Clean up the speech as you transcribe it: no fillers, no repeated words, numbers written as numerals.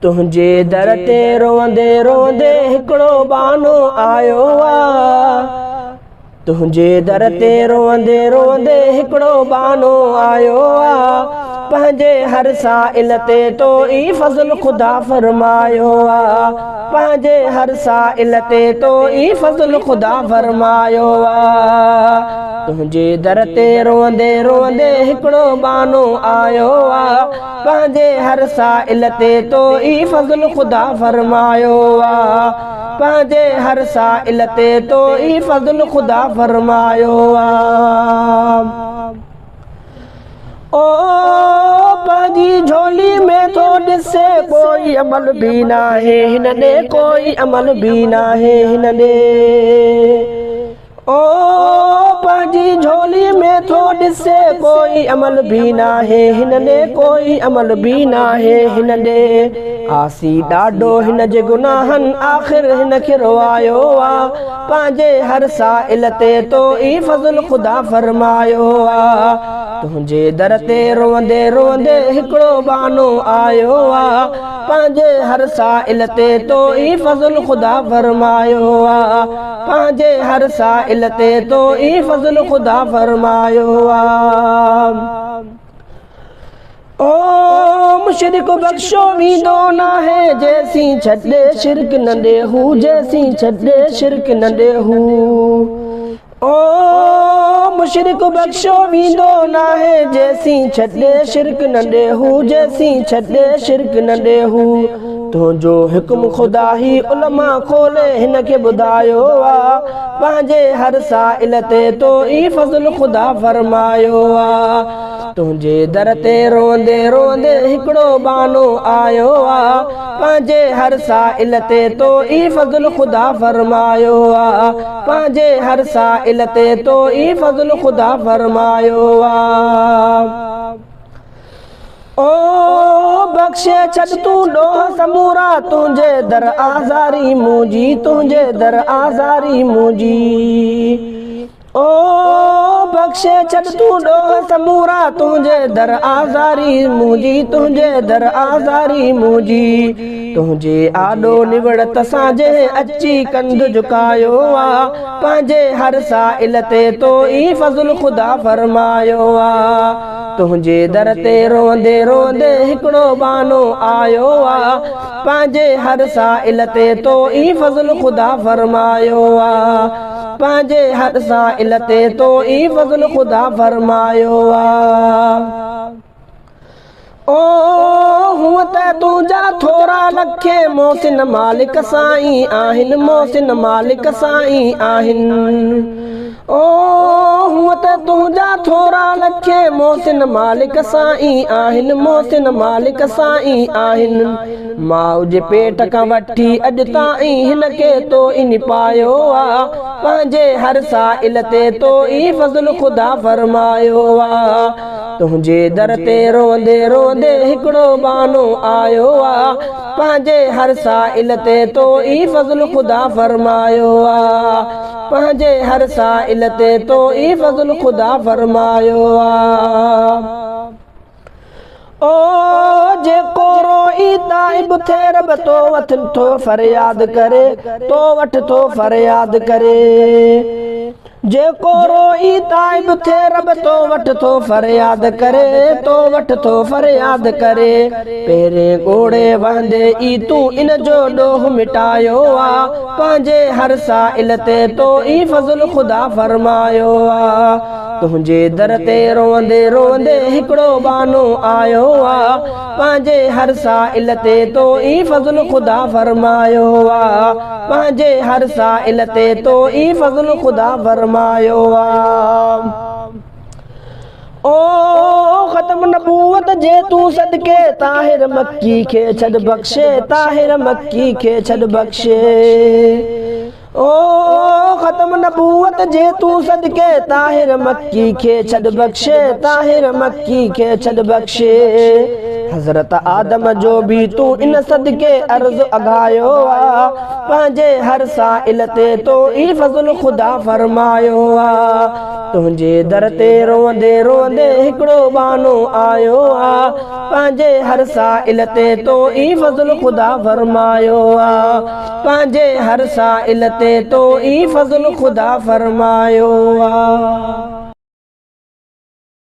तुझे दर ते रोंदे रोंदे हिकड़ो बानो आयो आ। तुझे दर ते रोंदे रोंदे हिकड़ो बानो आयो आ। पंहिंजे हर साइल ते तो ई फज़ल खुदा फरमायो आ। पंहिंजे हर साइल ते तो ई फज़ल खुदा फरमायो आ। तुझे दर ते रोंदे रोंदे हिकड़ो बानो आयो आ। पंहिंजे हर साइल ते तो ई फज़ल खुदा फरमायो आ। पंहिंजे हर साइल ते तो ई फज़ल खुदा फरमायो आ। ओ पंहिंजी झोली में तो ॾिसे कोई अमल भी नाहे हिन ॾे, कोई अमल भी नाहे हिन ॾे। ओ पंहिंजी झोली में तो ॾिसे कोई अमल भी नाहे हिन ॾे, कोई अमल भी नाहे हिन ॾे। आसी ॾाढो हिन जे गुनाहनि आख़िर हिन खे रोआयो आ। पंहिंजे हर साइल ते तो ई फज़ल खुदा फरमायो आ। तुझे दर ते रोंदे रोंदे हिकड़ो बानो आयो आ। पंहिंजे हर साइल ते तो ई फज़ल खुदा फरमायो आ। पंहिंजे हर साइल ते तो ई फज़ल खुदा फरमायो आ। ओ मुशरिक बख्शो वींदो नाहे जैसी छॾे शिरक न ॾे हू, जैसी छॾे शिरक न ॾे हू। ओ मुशरिक बख्शो वींदो नाहे जैसी छॾे शिरक न ॾे हू, जैसी छॾे शिरक न ॾे हू। तुंहिंजो हुक्म खुदा ही उलमा खोले हिन खे ॿुधायो आ। पंहिंजे हर साइल ते तो ई फज़ल खुदा फरमायो आ। तुझे दर ते रोंदे रोंदे हिकड़ो बानो आयो आ। पंहिंजे हर साइल ते तो ई फज़ल खुदा फरमायो आ। पंहिंजे हर साइल ते तो ई फज़ल खुदा फरमायो आ। ओ बख्शे छॾ तूं ॾोह समूरा तुंहिंजे दर आज़ारी मुंहिंजी, तुंहिंजे दर आज़ारी मुंहिंजी। ओ बख्शे छॾ तूं ॾोह समूरा तुंहिंजे दर आज़ारी मुंहिंजी, तुंहिंजे दर आज़ारी मुंहिंजी। तुंहिंजे आॾो निवड़त सां जंहिं अची कंध झुकायो आ। पंहिंजे हर साइल ते तो ई फज़ल खुदा फरमायो आ। तुझे दर ते रोंदे रोंदे हिकड़ो बानो आयो आ। पंहिंजे हर साइल ते तो ई फज़ल खुदा फरमायो आ। पंहिंजे हर साइल ते तो ई फज़ल खुदा फरमायो आ। ओ हूअं त तुंहिंजा थोरा लखे मोहसिन मालिक साईं आहिनि, मोहसिन मालिक साईं आहिनि। ओ हूअं त तुंहिंजा थोरा लखे मोहसिन मालिक साईं आहिनि, मोहसिन मालिक साईं आहिनि। माउ जे पेट खां वठी अॼु ताईं हिन खे तो इन पायो आ। पंहिंजे हर साइल ते तो ई फज़ल खुदा फरमायो आ। तुझे दर ते रोंदे रोंदे हिकड़ो बानो आयो आ। पंहिंजे हर साइल ते तो ई फज़ल खुदा फरमायो आ। पंहिंजे हर साइल ते तो ई फज़ल खुदा फरमायो आ। ओ जेको रोई ताइब थे रब तो वठ थो फरियाद करे, तो वठ थो फरियाद करे। जेको रोई ताइब थे रब तो वठ थो फरियाद करे, तो वठ थो फरियाद करे। पहिरें ॻोड़े वहंदे ई तूं इन जो ॾोह मिटायो आ। पंहिंजे हर साइल ते तो ई फज़ल खुदा फरमायो आ। तुझे दर ते रोंदे रोंदे हिकड़ो बानो आयो आ। पंहिंजे हर साइल ते तो ई फज़ल खुदा फरमायो आ। पंहिंजे हर साइल ते तो ई फज़ल खुदा फरमायो आ। ओ ख़त्म नबूवत जे तूं सदके ताहिर मक्की खे छॾ बख्शे, ताहिर मक्की खे छॾ बख्शे। ओ ख़त्म नबूवत जे तूं सदके ताहिर मक्की खे छॾ बख्शे, ताहिर मक्की खे छॾ बख्शे। हज़रत आदम जो भी तूं इन सदके अर्ज़ अघायो आ। पंहिंजे हर साइल ते तो ई फज़ल ख़ुदा फरमायो आ। तुंहिंजे दर ते रोंदे रोंदे हिकिड़ो बानो आयो आ। पंहिंजे हर साइल ते तो ई फज़ल ख़ुदा फरमायो आ। पंहिंजे हर साइल ते तो ई फज़ल ख़ुदा फरमायो आ।